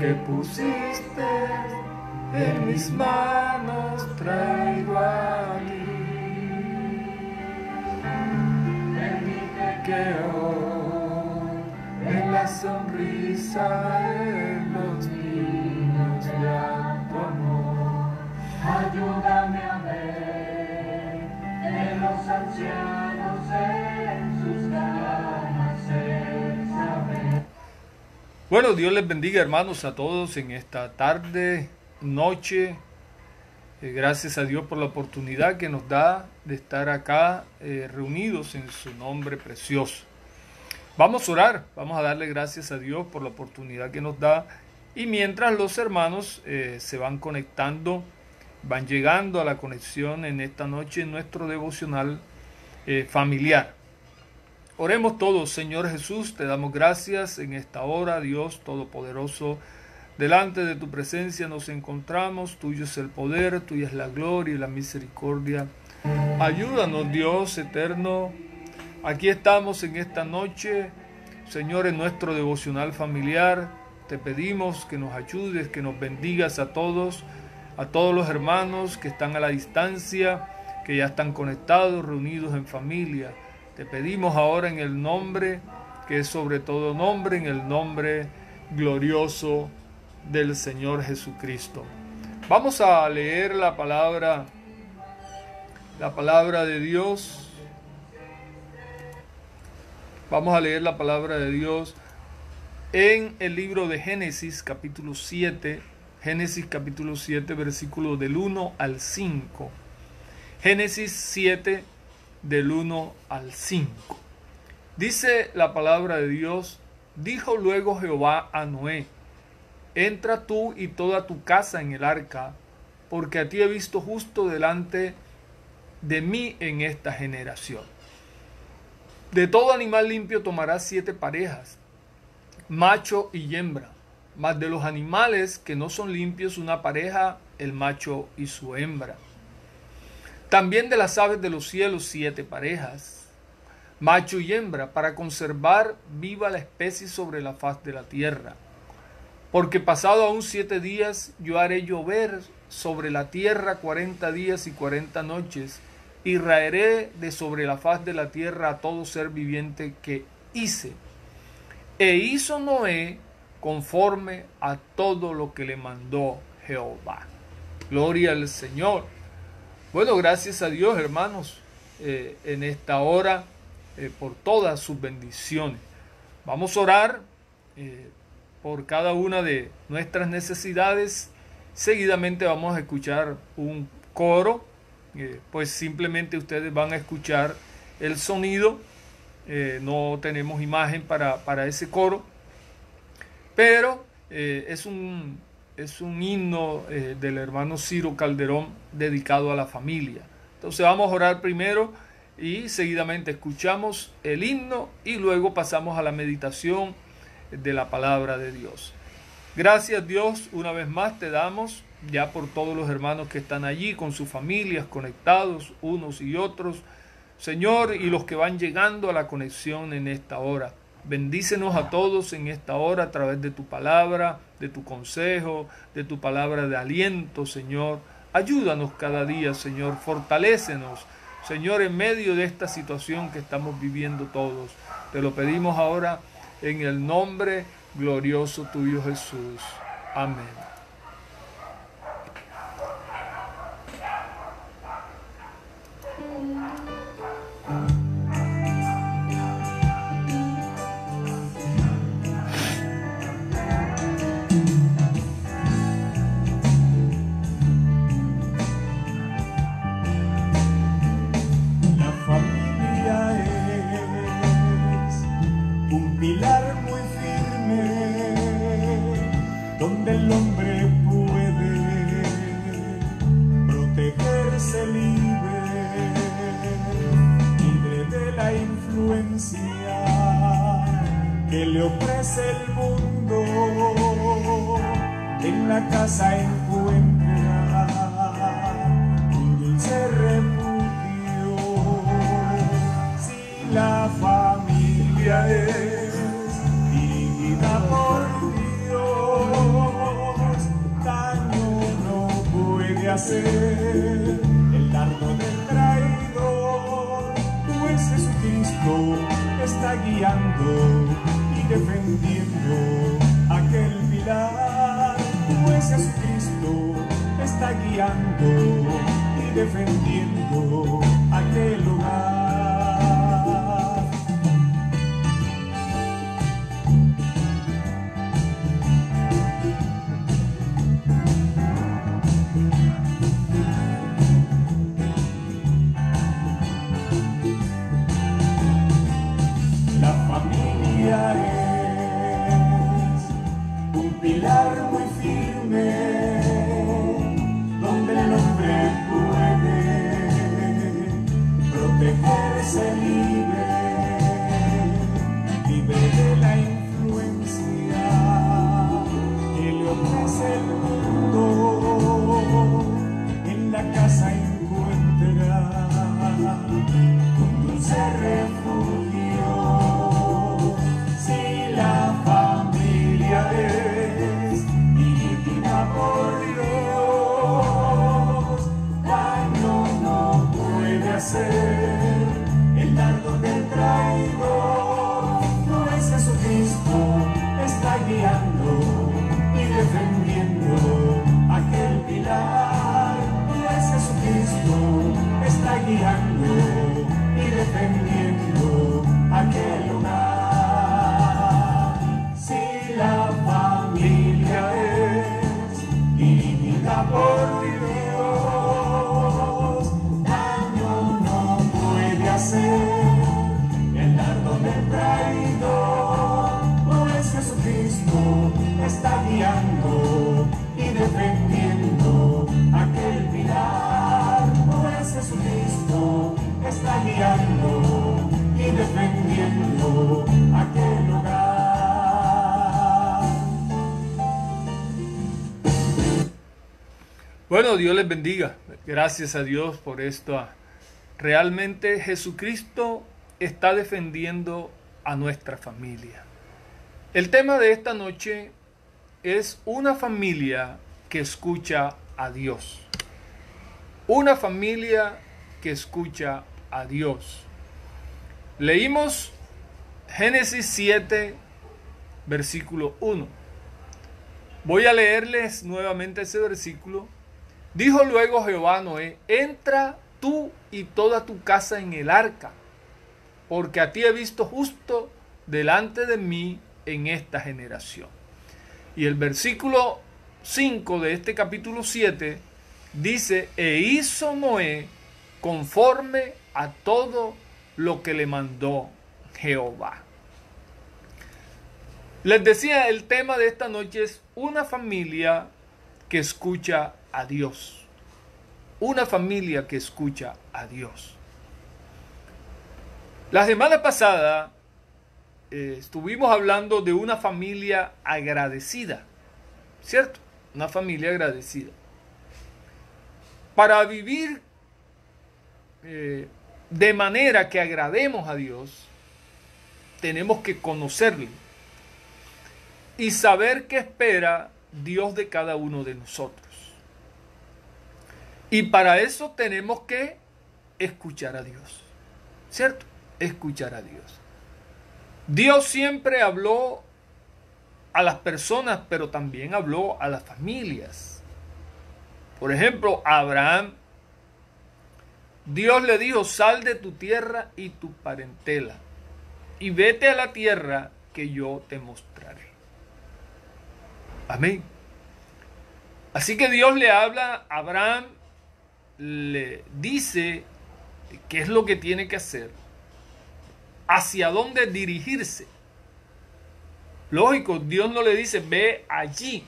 que pusiste en mis manos traigo a ti. Que hoy en la sonrisa de los niños vea tu amor. Ayúdame a ver en los ancianos en sus camas el saber. Bueno, Dios les bendiga, hermanos, a todos en esta tarde, noche. Gracias a Dios por la oportunidad que nos da de estar acá reunidos en su nombre precioso. Vamos a orar, vamos a darle gracias a Dios por la oportunidad que nos da. Y mientras los hermanos se van conectando, van llegando a la conexión en esta noche en nuestro devocional familiar. Oremos todos. Señor Jesús, te damos gracias en esta hora, Dios Todopoderoso. Delante de tu presencia nos encontramos, tuyo es el poder, tuya es la gloria y la misericordia. Ayúdanos, Dios eterno. Aquí estamos en esta noche, Señor, en nuestro devocional familiar. Te pedimos que nos ayudes, que nos bendigas a todos los hermanos que están a la distancia, que ya están conectados, reunidos en familia. Te pedimos ahora en el nombre, que es sobre todo nombre, en el nombre glorioso del Señor Jesucristo. Vamos a leer la palabra de Dios. Vamos a leer la palabra de Dios en el libro de Génesis capítulo 7. Génesis capítulo 7, versículos del 1 al 5. Génesis 7, del 1 al 5. Dice la palabra de Dios: dijo luego Jehová a Noé: entra tú y toda tu casa en el arca, porque a ti he visto justo delante de mí en esta generación. De todo animal limpio tomarás 7 parejas, macho y hembra, mas de los animales que no son limpios una pareja, el macho y su hembra. También de las aves de los cielos 7 parejas, macho y hembra, para conservar viva la especie sobre la faz de la tierra. Porque pasado aún 7 días yo haré llover sobre la tierra 40 días y 40 noches, y raeré de sobre la faz de la tierra a todo ser viviente que hice. E hizo Noé conforme a todo lo que le mandó Jehová. Gloria al Señor. Bueno, gracias a Dios, hermanos, en esta hora por todas sus bendiciones. Vamos a orar por cada una de nuestras necesidades. Seguidamente vamos a escuchar un coro, pues simplemente ustedes van a escuchar el sonido. No tenemos imagen para ese coro, pero es un himno del hermano Ciro Calderón dedicado a la familia. Entonces vamos a orar primero y seguidamente escuchamos el himno y luego pasamos a la meditación de la palabra de Dios. Gracias, Dios, una vez más te damos ya por todos los hermanos que están allí con sus familias conectados unos y otros, Señor, y los que van llegando a la conexión en esta hora. Bendícenos a todos en esta hora a través de tu palabra, de tu consejo, de tu palabra de aliento, Señor. Ayúdanos cada día, Señor, fortalécenos, Señor, en medio de esta situación que estamos viviendo todos. Te lo pedimos ahora en el nombre glorioso tuyo, Jesús. Amén. Pilar muy firme, donde el hombre puede protegerse libre de la influencia que le ofrece el mundo. En la casa encuentra un dulce refugio. Si la familia es por Dios, hacer el dardo del traidor, pues Jesucristo está guiando y defendiendo aquel pilar, pues Jesucristo está guiando y defendiendo aquel lugar. La familia es un pilar muy firme, donde el hombre puede protegerse libre de la influencia que le ofrece el mundo. En la casa encuentra un dulce refugio. Si la familia es dirigida por Dios, daño no puede hacer el dardo del traidor, pues Jesucristo está guiando y defendiendo aquel pilar, pues Jesucristo está guiando y defendiendo aquel lugar. Si la familia es dirigida por Dios, daño no puede hacer el dardo del traidor, pues Jesucristo está guiando y defendiendo aquel pilar, pues Jesucristo está guiando y defendiendo aquel lugar. Bueno, Dios les bendiga. Gracias a Dios por esto. Realmente Jesucristo está defendiendo a nuestra familia. El tema de esta noche es una familia que escucha a Dios. Una familia que escucha a Dios. Leímos Génesis 7, versículo 1. Voy a leerles nuevamente ese versículo. Dijo luego Jehová a Noé: entra tú y toda tu casa en el arca, porque a ti he visto justo delante de mí en esta generación. Y el versículo 5 de este capítulo 7 dice: e hizo Noé conforme a todo lo que le mandó Jehová. Les decía, el tema de esta noche es una familia que escucha a Dios. Una familia que escucha a Dios. La semana pasada estuvimos hablando de una familia agradecida, ¿cierto? Una familia agradecida. Para vivir de manera que agrademos a Dios, tenemos que conocerle y saber qué espera Dios de cada uno de nosotros. Y para eso tenemos que escuchar a Dios, ¿cierto? Escuchar a Dios. Dios siempre habló a las personas, pero también habló a las familias. Por ejemplo, a Abraham, Dios le dijo: sal de tu tierra y tu parentela y vete a la tierra que yo te mostraré. Amén. Así que Dios le habla a Abraham, le dice qué es lo que tiene que hacer, hacia dónde dirigirse. Lógico, Dios no le dice ve allí,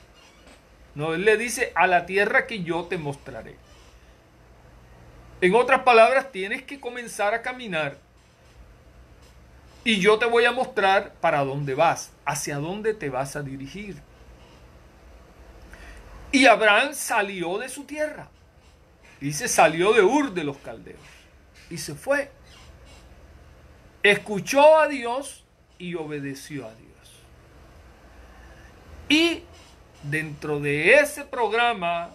no, Él le dice a la tierra que yo te mostraré. En otras palabras, tienes que comenzar a caminar y yo te voy a mostrar para dónde vas, hacia dónde te vas a dirigir. Y Abraham salió de su tierra. Dice, salió de Ur de los Caldeos y se fue. Escuchó a Dios y obedeció a Dios. Y dentro de ese programa,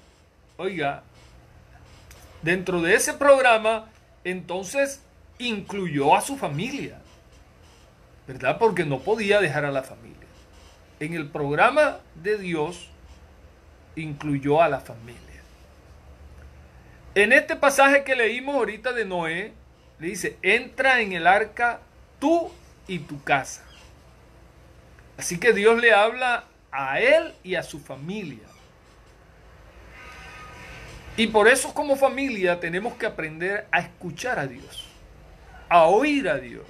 oiga, dentro de ese programa, entonces incluyó a su familia, ¿verdad? Porque no podía dejar a la familia. En el programa de Dios incluyó a la familia. En este pasaje que leímos ahorita de Noé, le dice, entra en el arca tú y tu casa. Así que Dios le habla a él y a su familia. Y por eso como familia tenemos que aprender a escuchar a Dios, a oír a Dios.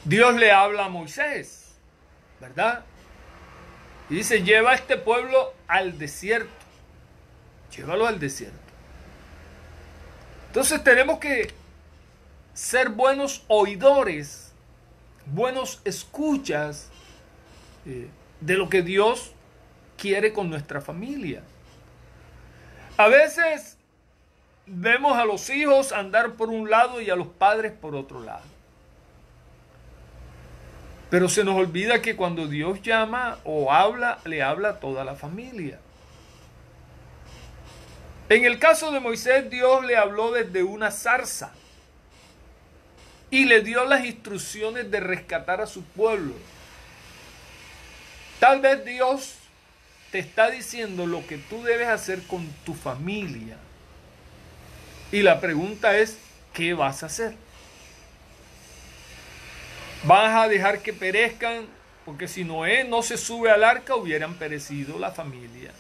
Dios le habla a Moisés, ¿verdad? Y dice, lleva a este pueblo al desierto. Llévalo al desierto. Entonces tenemos que ser buenos oidores, buenos escuchas de lo que Dios quiere con nuestra familia. A veces vemos a los hijos andar por un lado y a los padres por otro lado. Pero se nos olvida que cuando Dios llama o habla, le habla a toda la familia. En el caso de Moisés, Dios le habló desde una zarza y le dio las instrucciones de rescatar a su pueblo. Tal vez Dios te está diciendo lo que tú debes hacer con tu familia. Y la pregunta es, ¿qué vas a hacer? ¿Vas a dejar que perezcan? Porque si Noé no se sube al arca, hubieran perecido la familia.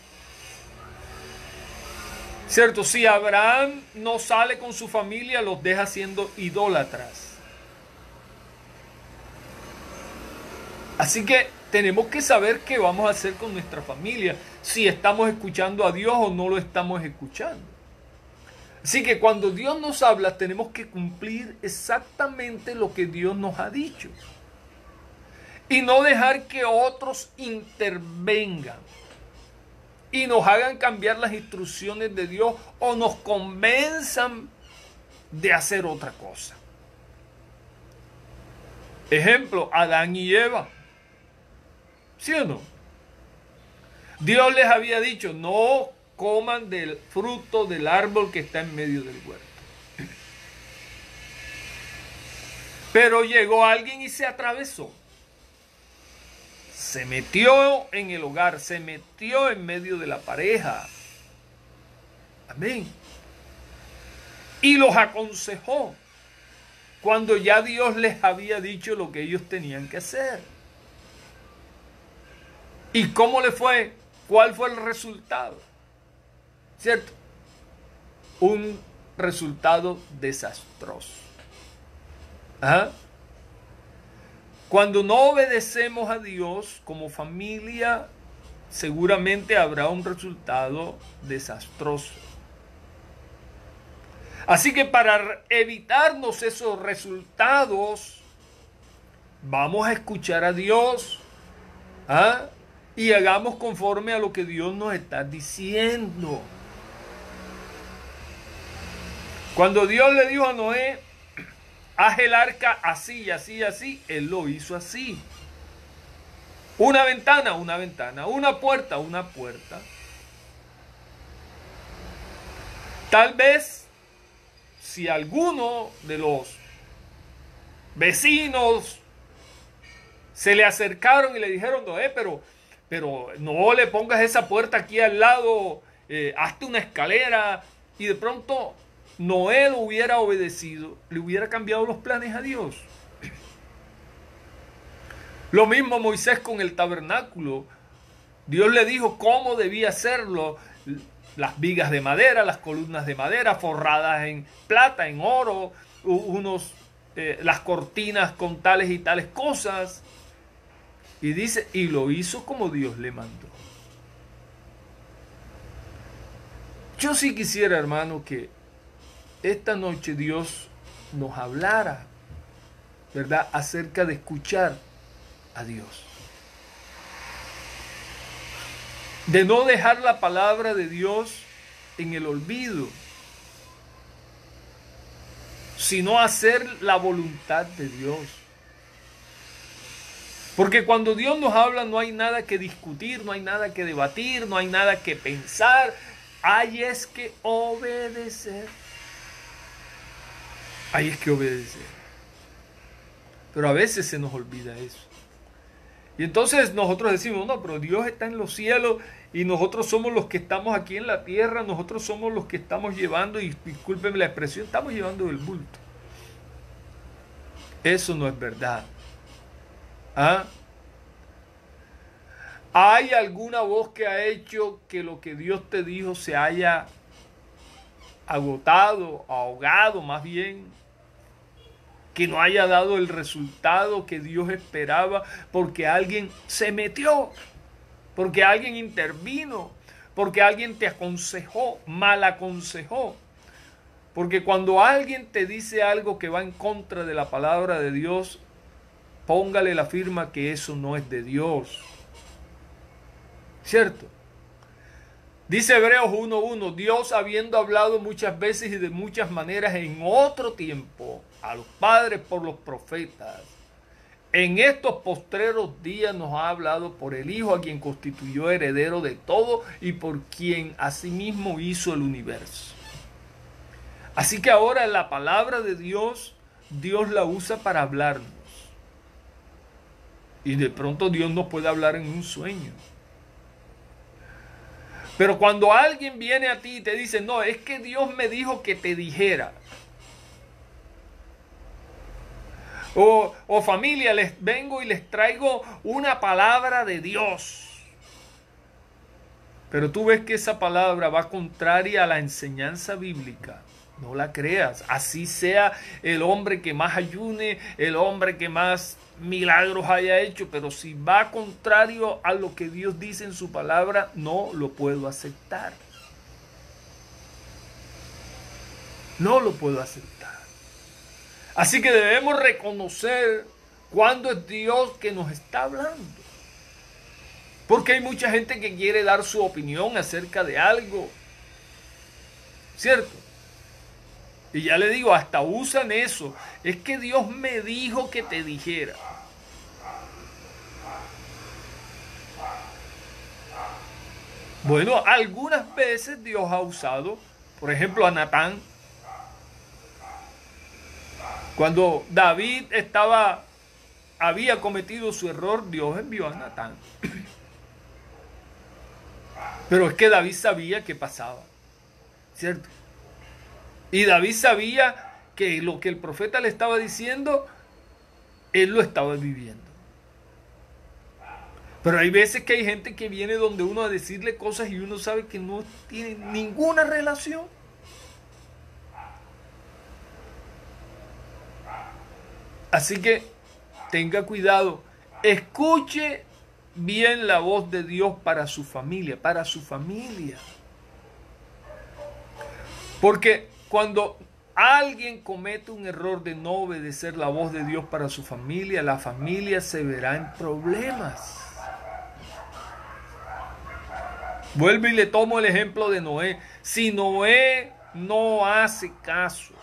¿Cierto? Si Abraham no sale con su familia, los deja siendo idólatras. Así que tenemos que saber qué vamos a hacer con nuestra familia, si estamos escuchando a Dios o no lo estamos escuchando. Así que cuando Dios nos habla, tenemos que cumplir exactamente lo que Dios nos ha dicho. Y no dejar que otros intervengan y nos hagan cambiar las instrucciones de Dios o nos convenzan de hacer otra cosa. Ejemplo, Adán y Eva. ¿Sí o no? Dios les había dicho, no coman del fruto del árbol que está en medio del huerto. Pero llegó alguien y se atravesó. Se metió en el hogar, se metió en medio de la pareja. Amén. Y los aconsejó cuando ya Dios les había dicho lo que ellos tenían que hacer. ¿Y cómo le fue? ¿Cuál fue el resultado? ¿Cierto? Un resultado desastroso. ¿Ah? Cuando no obedecemos a Dios como familia, seguramente habrá un resultado desastroso. Así que para evitarnos esos resultados, vamos a escuchar a Dios. ¿Ah? Y hagamos conforme a lo que Dios nos está diciendo. Cuando Dios le dijo a Noé, haz el arca así y así y así, él lo hizo así. Una ventana, una puerta, una puerta. Tal vez, si alguno de los vecinos se le acercaron y le dijeron, Noé, pero no le pongas esa puerta aquí al lado, hazte una escalera, y de pronto Noé lo hubiera obedecido, le hubiera cambiado los planes a Dios. Lo mismo Moisés con el tabernáculo. Dios le dijo cómo debía hacerlo. Las vigas de madera, las columnas de madera forradas en plata, en oro, las cortinas con tales y tales cosas. Y dice, y lo hizo como Dios le mandó. Yo sí quisiera, hermano, que esta noche Dios nos hablara, ¿verdad?, acerca de escuchar a Dios. De no dejar la palabra de Dios en el olvido, sino hacer la voluntad de Dios. Porque cuando Dios nos habla no hay nada que discutir, no hay nada que debatir, no hay nada que pensar. hay es que obedecer. Hay es que obedecer. Pero a veces se nos olvida eso. Y entonces nosotros decimos, no, pero Dios está en los cielos y nosotros somos los que estamos aquí en la tierra, nosotros somos los que estamos llevando, y discúlpenme la expresión, estamos llevando el bulto. Eso no es verdad. ¿Ah? ¿Hay alguna voz que ha hecho que lo que Dios te dijo se haya agotado, ahogado más bien? Que no haya dado el resultado que Dios esperaba porque alguien se metió, porque alguien intervino, porque alguien te aconsejó, mal aconsejó. Porque cuando alguien te dice algo que va en contra de la palabra de Dios, póngale la firma que eso no es de Dios. ¿Cierto? Dice Hebreos 1:1, Dios, habiendo hablado muchas veces y de muchas maneras en otro tiempo a los padres por los profetas, en estos postreros días nos ha hablado por el Hijo, a quien constituyó heredero de todo y por quien asimismo hizo el universo. Así que ahora la palabra de Dios, Dios la usa para hablarnos. Y de pronto Dios nos puede hablar en un sueño. Pero cuando alguien viene a ti y te dice, no, es que Dios me dijo que te dijera. O familia, les vengo y les traigo una palabra de Dios. Pero tú ves que esa palabra va contraria a la enseñanza bíblica. No la creas. Así sea el hombre que más ayune, el hombre que más milagros haya hecho, pero si va contrario a lo que Dios dice en su palabra, no lo puedo aceptar. No lo puedo aceptar. Así que debemos reconocer cuándo es Dios que nos está hablando. Porque hay mucha gente que quiere dar su opinión acerca de algo. ¿Cierto? Y ya le digo, hasta usan eso. Es que Dios me dijo que te dijera. Bueno, algunas veces Dios ha usado, por ejemplo, a Natán. Cuando David había cometido su error, Dios envió a Natán. Pero es que David sabía qué pasaba, ¿cierto? Y David sabía que lo que el profeta le estaba diciendo, él lo estaba viviendo. Pero hay veces que hay gente que viene donde uno a decirle cosas y uno sabe que no tiene ninguna relación. Así que tenga cuidado, escuche bien la voz de Dios para su familia, Porque cuando alguien comete un error de no obedecer la voz de Dios para su familia, la familia se verá en problemas. Vuelvo y le tomo el ejemplo de Noé. Si Noé no hace caso,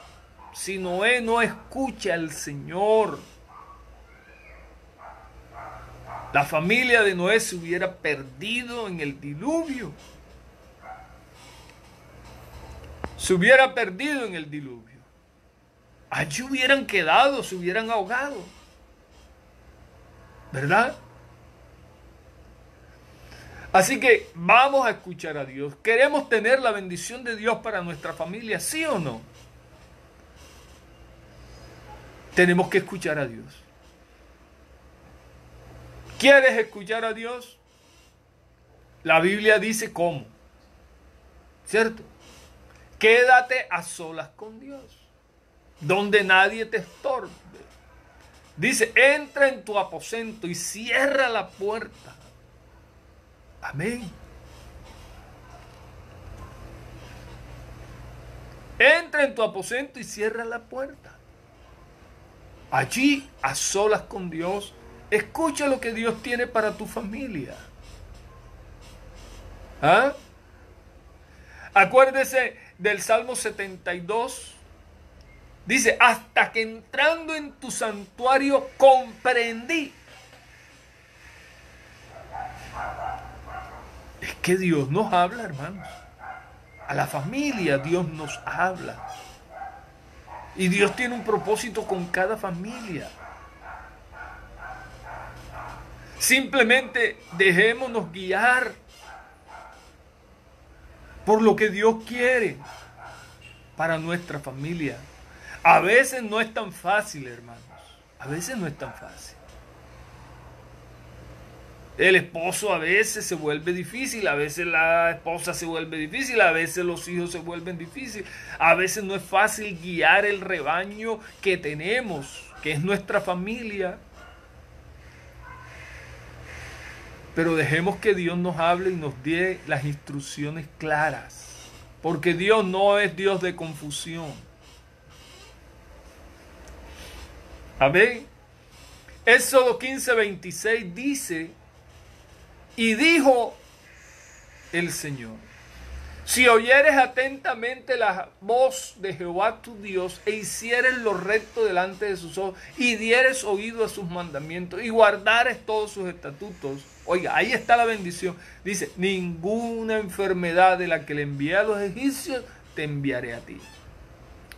si Noé no escucha al Señor, la familia de Noé se hubiera perdido en el diluvio. Se hubiera perdido en el diluvio. Allí hubieran quedado, se hubieran ahogado. ¿Verdad? Así que vamos a escuchar a Dios. ¿Queremos tener la bendición de Dios para nuestra familia? ¿Sí o no? Tenemos que escuchar a Dios. ¿Quieres escuchar a Dios? La Biblia dice cómo. ¿Cierto? Quédate a solas con Dios, donde nadie te estorbe. Dice, entra en tu aposento y cierra la puerta. Amén. Entra en tu aposento y cierra la puerta. Allí, a solas con Dios, escucha lo que Dios tiene para tu familia. ¿Ah? Acuérdese del Salmo 72. Dice, hasta que entrando en tu santuario comprendí. Es que Dios nos habla, hermanos. A la familia Dios nos habla. Y Dios tiene un propósito con cada familia. Simplemente dejémonos guiar por lo que Dios quiere para nuestra familia. A veces no es tan fácil, hermanos. A veces no es tan fácil. El esposo a veces se vuelve difícil, a veces la esposa se vuelve difícil, a veces los hijos se vuelven difíciles. A veces no es fácil guiar el rebaño que tenemos, que es nuestra familia. Pero dejemos que Dios nos hable y nos dé las instrucciones claras. Porque Dios no es Dios de confusión. Amén. Éxodo 15:26 dice: y dijo el Señor: si oyeres atentamente la voz de Jehová tu Dios, e hicieres lo recto delante de sus ojos, y dieres oído a sus mandamientos, y guardares todos sus estatutos. Oiga, ahí está la bendición. Dice: ninguna enfermedad de la que le envié a los egipcios te enviaré a ti,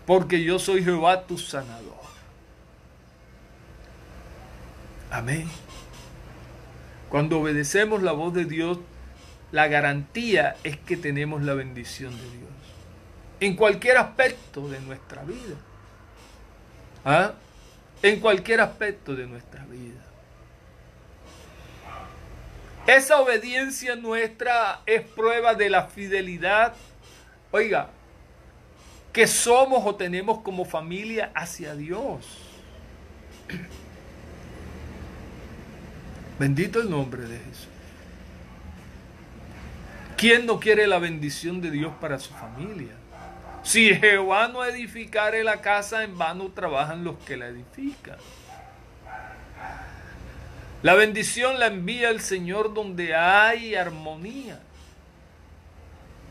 porque yo soy Jehová tu sanador. Amén. Cuando obedecemos la voz de Dios, la garantía es que tenemos la bendición de Dios en cualquier aspecto de nuestra vida. ¿Ah? En cualquier aspecto de nuestra vida. Esa obediencia nuestra es prueba de la fidelidad, oiga, que somos o tenemos como familia hacia Dios. Bendito el nombre de Jesús. ¿Quién no quiere la bendición de Dios para su familia? Si Jehová no edificare la casa, en vano trabajan los que la edifican. La bendición la envía el Señor donde hay armonía.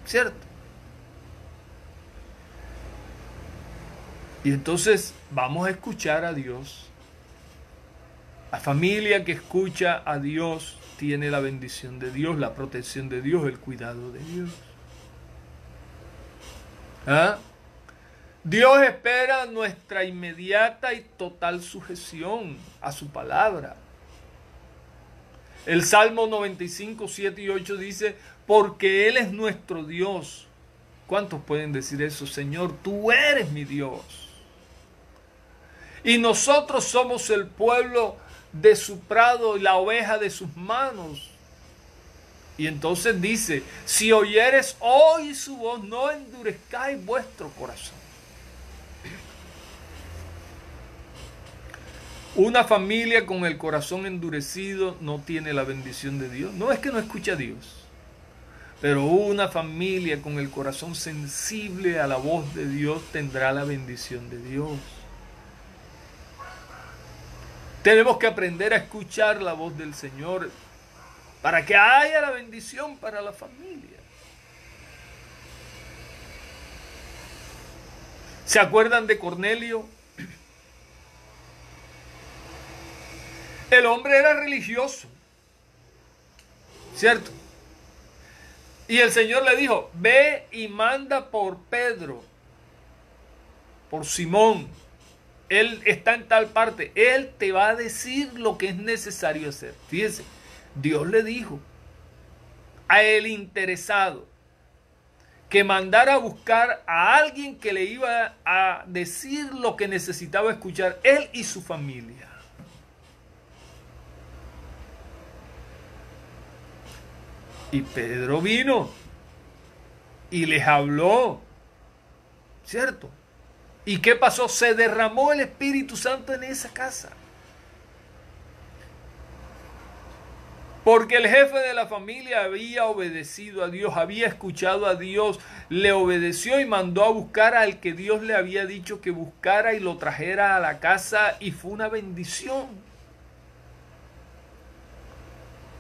¿Cierto? Y entonces vamos a escuchar a Dios. La familia que escucha a Dios tiene la bendición de Dios, la protección de Dios, el cuidado de Dios. ¿Ah? Dios espera nuestra inmediata y total sujeción a su palabra. El Salmo 95, 7 y 8 dice: porque Él es nuestro Dios. ¿Cuántos pueden decir eso? Señor, tú eres mi Dios. Y nosotros somos el pueblo de su prado y la oveja de sus manos. Y entonces dice: si oyeres hoy su voz, no endurezcáis vuestro corazón. Una familia con el corazón endurecido no tiene la bendición de Dios. No es que no escucha a Dios, pero una familia con el corazón sensible a la voz de Dios tendrá la bendición de Dios. Tenemos que aprender a escuchar la voz del Señor para que haya la bendición para la familia. ¿Se acuerdan de Cornelio? El hombre era religioso, ¿cierto? Y el Señor le dijo: ve y manda por Pedro, por Simón. Él está en tal parte. Él te va a decir lo que es necesario hacer. Fíjense, Dios le dijo a el interesado que mandara a buscar a alguien que le iba a decir lo que necesitaba escuchar él y su familia. Y Pedro vino y les habló, ¿cierto? ¿Y qué pasó? Se derramó el Espíritu Santo en esa casa. Porque el jefe de la familia había obedecido a Dios, había escuchado a Dios, le obedeció y mandó a buscar al que Dios le había dicho que buscara y lo trajera a la casa, y fue una bendición.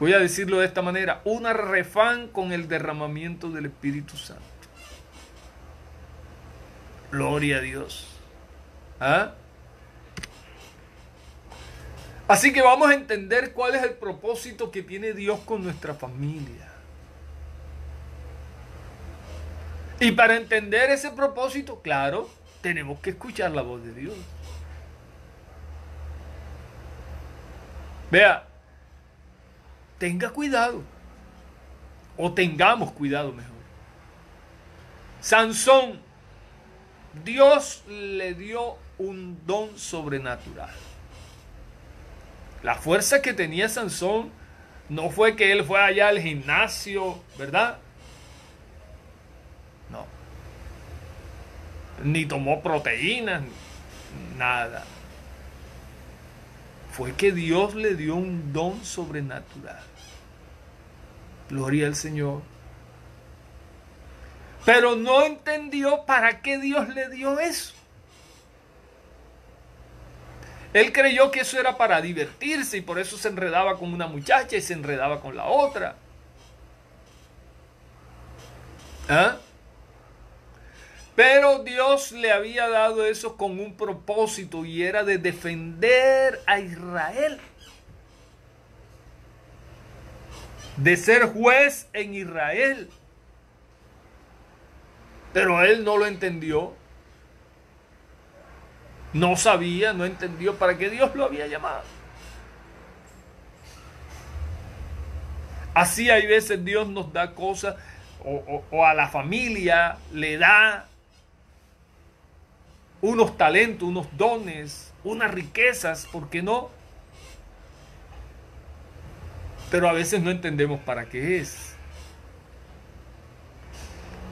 Voy a decirlo de esta manera: una refán con el derramamiento del Espíritu Santo. Gloria a Dios. ¿Ah? Así que vamos a entender cuál es el propósito que tiene Dios con nuestra familia. Y para entender ese propósito, claro, tenemos que escuchar la voz de Dios. Vea, tenga cuidado, o tengamos cuidado mejor. Sansón, Dios le dio un don sobrenatural. La fuerza que tenía Sansón no fue que él fue allá al gimnasio, ¿verdad? No. Ni tomó proteínas, nada. Fue que Dios le dio un don sobrenatural. Gloria al Señor. Pero no entendió para qué Dios le dio eso. Él creyó que eso era para divertirse y por eso se enredaba con una muchacha y se enredaba con la otra. ¿Ah? Pero Dios le había dado eso con un propósito y era de defender a Israel. De ser juez en Israel. Pero él no lo entendió. No sabía, no entendió para qué Dios lo había llamado. Así hay veces Dios nos da cosas o a la familia le da unos talentos, unos dones, unas riquezas, ¿por qué no? Pero a veces no entendemos para qué es.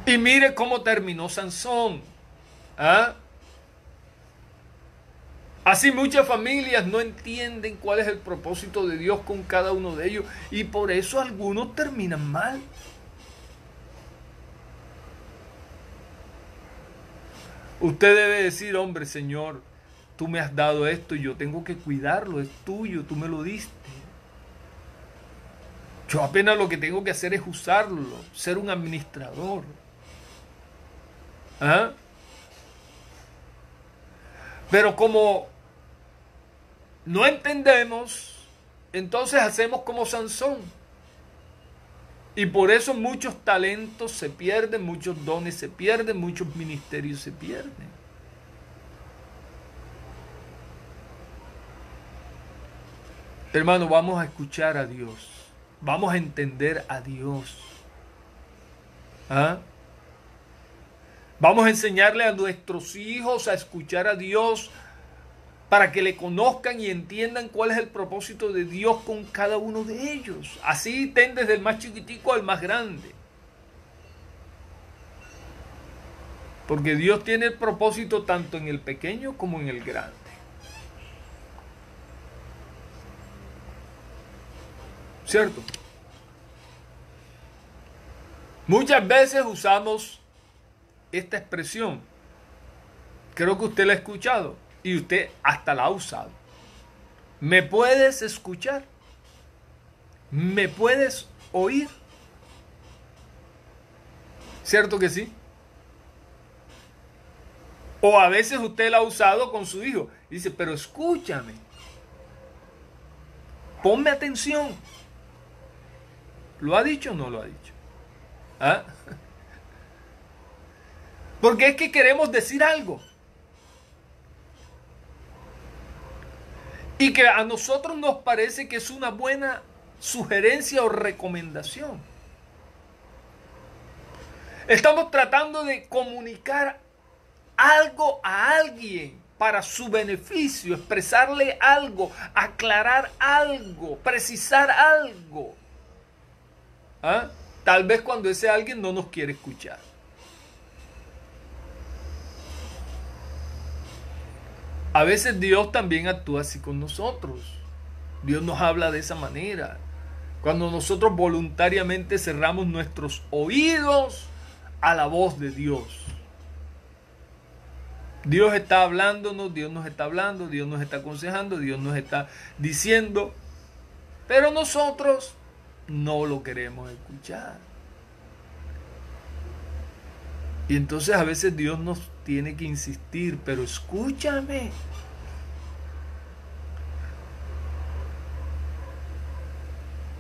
Y mire cómo terminó Sansón. ¿Ah? Así muchas familias no entienden cuál es el propósito de Dios con cada uno de ellos y por eso algunos terminan mal. Usted debe decir, hombre, Señor, tú me has dado esto y yo tengo que cuidarlo, es tuyo, tú me lo diste. Yo apenas lo que tengo que hacer es usarlo, ser un administrador. ¿Ah? Pero como no entendemos, entonces hacemos como Sansón. Y por eso muchos talentos se pierden, muchos dones se pierden, muchos ministerios se pierden. Hermano, vamos a escuchar a Dios. Vamos a entender a Dios. ¿Ah? Vamos a enseñarle a nuestros hijos a escuchar a Dios para que le conozcan y entiendan cuál es el propósito de Dios con cada uno de ellos. Así estén desde el más chiquitico al más grande. Porque Dios tiene el propósito tanto en el pequeño como en el grande. ¿Cierto? Muchas veces usamos esta expresión. Creo que usted la ha escuchado y usted hasta la ha usado. ¿Me puedes escuchar? ¿Me puedes oír? ¿Cierto que sí? O a veces usted la ha usado con su hijo. Dice, pero escúchame. Ponme atención. ¿Lo ha dicho o no lo ha dicho? ¿Ah? Porque es que queremos decir algo. Y que a nosotros nos parece que es una buena sugerencia o recomendación. Estamos tratando de comunicar algo a alguien para su beneficio, expresarle algo, aclarar algo, precisar algo. ¿Ah? Tal vez cuando ese alguien no nos quiere escuchar. A veces Dios también actúa así con nosotros. Dios nos habla de esa manera. Cuando nosotros voluntariamente cerramos nuestros oídos a la voz de Dios. Dios está hablándonos, Dios nos está hablando, Dios nos está aconsejando, Dios nos está diciendo, pero nosotros no lo queremos escuchar. Y entonces a veces Dios nos tiene que insistir, pero escúchame.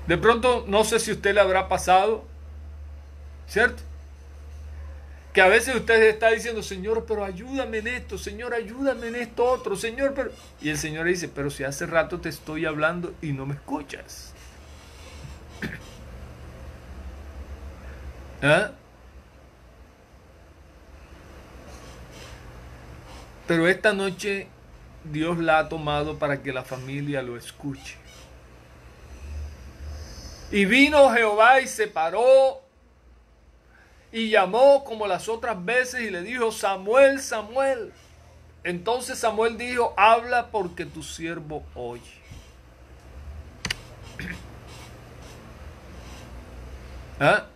De pronto, no sé si a usted le habrá pasado, ¿cierto? Que a veces usted está diciendo, Señor, pero ayúdame en esto, Señor, ayúdame en esto otro, Señor, pero... Y el Señor dice, pero si hace rato te estoy hablando y no me escuchas. ¿Ah? Pero esta noche Dios la ha tomado para que la familia lo escuche. Y vino Jehová y se paró y llamó como las otras veces y le dijo, Samuel, Samuel. Entonces Samuel dijo, habla porque tu siervo oye. ¿Ah?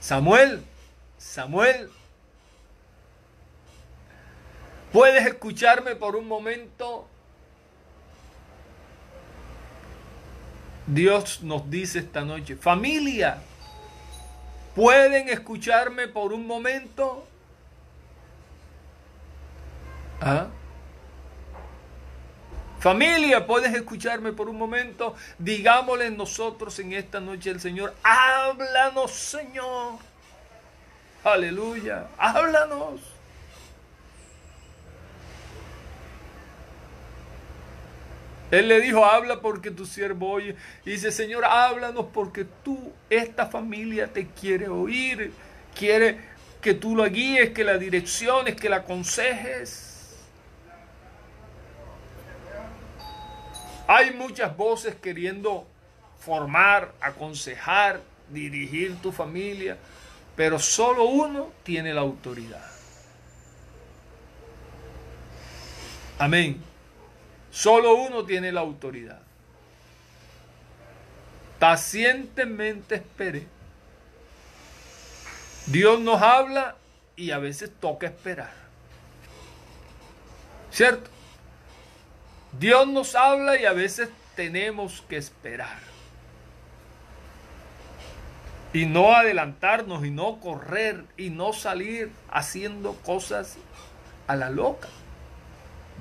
Samuel, Samuel, ¿puedes escucharme por un momento? Dios nos dice esta noche, familia, ¿pueden escucharme por un momento? ¿Ah? Familia, ¿puedes escucharme por un momento? Digámosle nosotros en esta noche al Señor, háblanos, Señor. Aleluya, háblanos. Él le dijo, habla porque tu siervo oye. Y dice, Señor, háblanos porque esta familia te quiere oír. Quiere que tú la guíes, que la direcciones, que la aconsejes. Hay muchas voces queriendo formar, aconsejar, dirigir tu familia, pero solo uno tiene la autoridad. Amén. Solo uno tiene la autoridad. Pacientemente espere. Dios nos habla y a veces toca esperar. ¿Cierto? Dios nos habla y a veces tenemos que esperar. Y no adelantarnos, y no correr, y no salir haciendo cosas a la loca.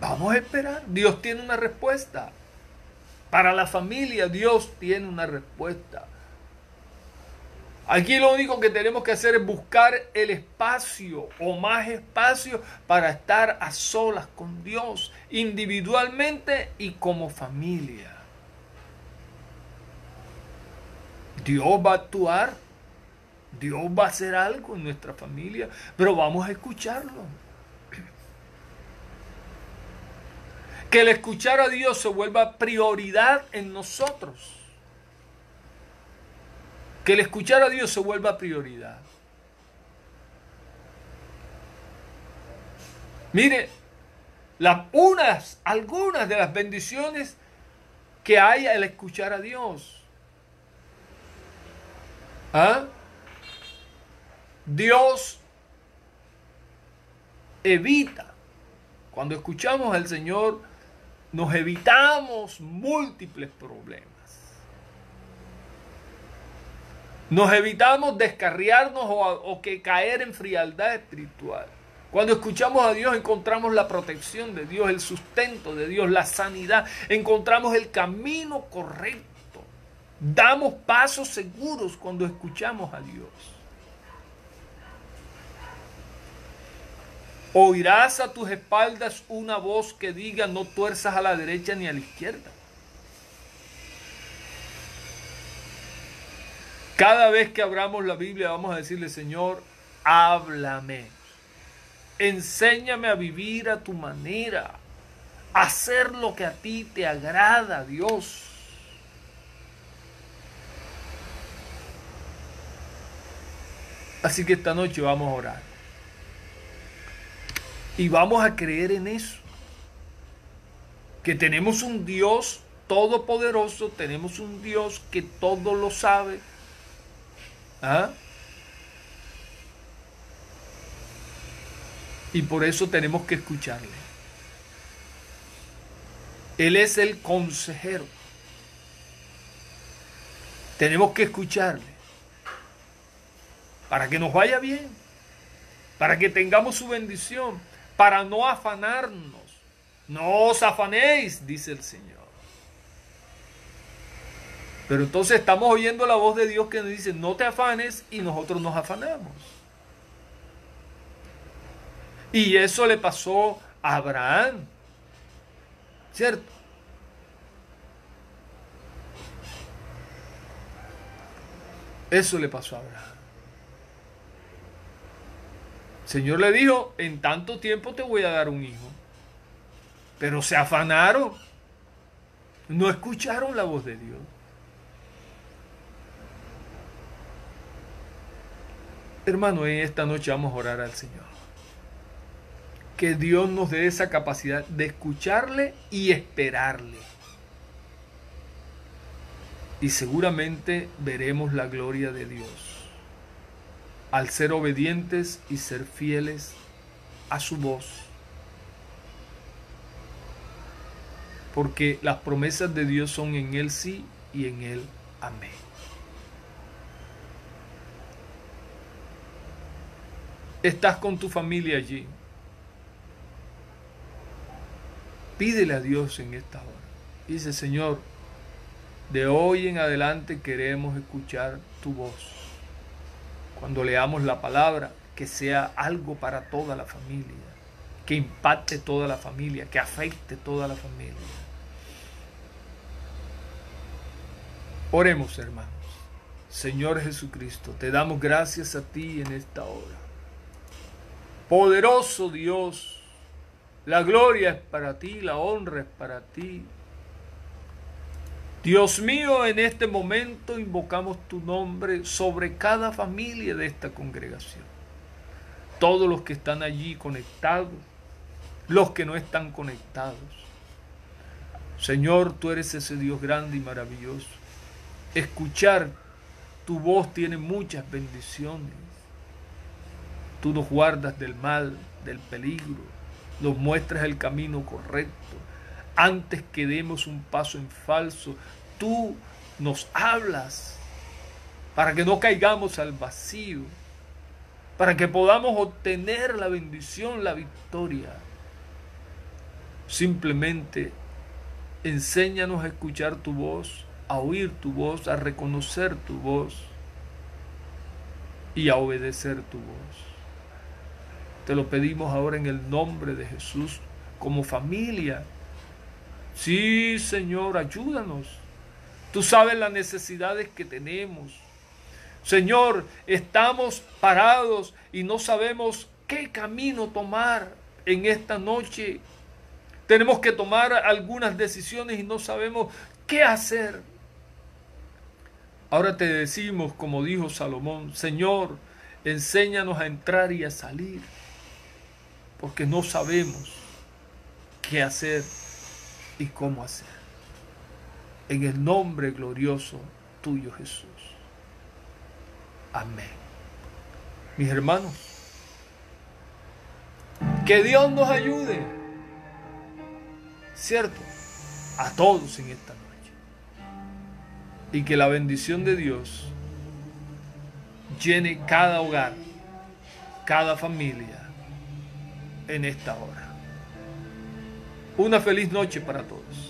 Vamos a esperar. Dios tiene una respuesta. Para la familia, Dios tiene una respuesta. Aquí lo único que tenemos que hacer es buscar el espacio o más espacio para estar a solas con Dios, individualmente y como familia. Dios va a actuar, Dios va a hacer algo en nuestra familia, pero vamos a escucharlo. Que el escuchar a Dios se vuelva prioridad en nosotros. Que el escuchar a Dios se vuelva prioridad. Mire, algunas de las bendiciones que hay al escuchar a Dios. ¿Ah? Dios evita, cuando escuchamos al Señor, nos evitamos múltiples problemas. Nos evitamos descarriarnos o que caer en frialdad espiritual. Cuando escuchamos a Dios encontramos la protección de Dios, el sustento de Dios, la sanidad. Encontramos el camino correcto. Damos pasos seguros cuando escuchamos a Dios. Oirás a tus espaldas una voz que diga, no tuerzas a la derecha ni a la izquierda. Cada vez que abramos la Biblia vamos a decirle, Señor, háblame. Enséñame a vivir a tu manera. A hacer lo que a ti te agrada, Dios. Así que esta noche vamos a orar. Y vamos a creer en eso. Que tenemos un Dios todopoderoso, tenemos un Dios que todo lo sabe. ¿Ah? Y por eso tenemos que escucharle. Él es el consejero. Tenemos que escucharle. Para que nos vaya bien. Para que tengamos su bendición. Para no afanarnos. No os afanéis, dice el Señor. Pero entonces estamos oyendo la voz de Dios que nos dice, no te afanes, y nosotros nos afanamos. Y eso le pasó a Abraham, ¿cierto? Eso le pasó a Abraham. El Señor le dijo, en tanto tiempo te voy a dar un hijo. Pero se afanaron. No escucharon la voz de Dios. Hermano, en esta noche vamos a orar al Señor. Que Dios nos dé esa capacidad de escucharle y esperarle. Y seguramente veremos la gloria de Dios al ser obedientes y ser fieles a su voz. Porque las promesas de Dios son en Él sí y en Él amén. Estás con tu familia allí. Pídele a Dios en esta hora. Dice, Señor, de hoy en adelante queremos escuchar tu voz. Cuando leamos la palabra, que sea algo para toda la familia, que impacte toda la familia, que afecte toda la familia. Oremos, hermanos. Señor Jesucristo, te damos gracias a ti en esta hora. Poderoso Dios, la gloria es para ti, la honra es para ti. Dios mío, en este momento invocamos tu nombre sobre cada familia de esta congregación. Todos los que están allí conectados, los que no están conectados. Señor, tú eres ese Dios grande y maravilloso. Escuchar tu voz tiene muchas bendiciones. Tú nos guardas del mal, del peligro, nos muestras el camino correcto. Antes que demos un paso en falso, tú nos hablas para que no caigamos al vacío, para que podamos obtener la bendición, la victoria. Simplemente enséñanos a escuchar tu voz, a oír tu voz, a reconocer tu voz y a obedecer tu voz. Te lo pedimos ahora en el nombre de Jesús, como familia. Sí, Señor, ayúdanos. Tú sabes las necesidades que tenemos. Señor, estamos parados y no sabemos qué camino tomar en esta noche. Tenemos que tomar algunas decisiones y no sabemos qué hacer. Ahora te decimos, como dijo Salomón, Señor, enséñanos a entrar y a salir, porque no sabemos qué hacer y cómo hacer. En el nombre glorioso tuyo, Jesús. Amén. Mis hermanos, que Dios nos ayude, ¿cierto?, a todos en esta noche. Y que la bendición de Dios llene cada hogar, cada familia en esta hora. Una feliz noche para todos.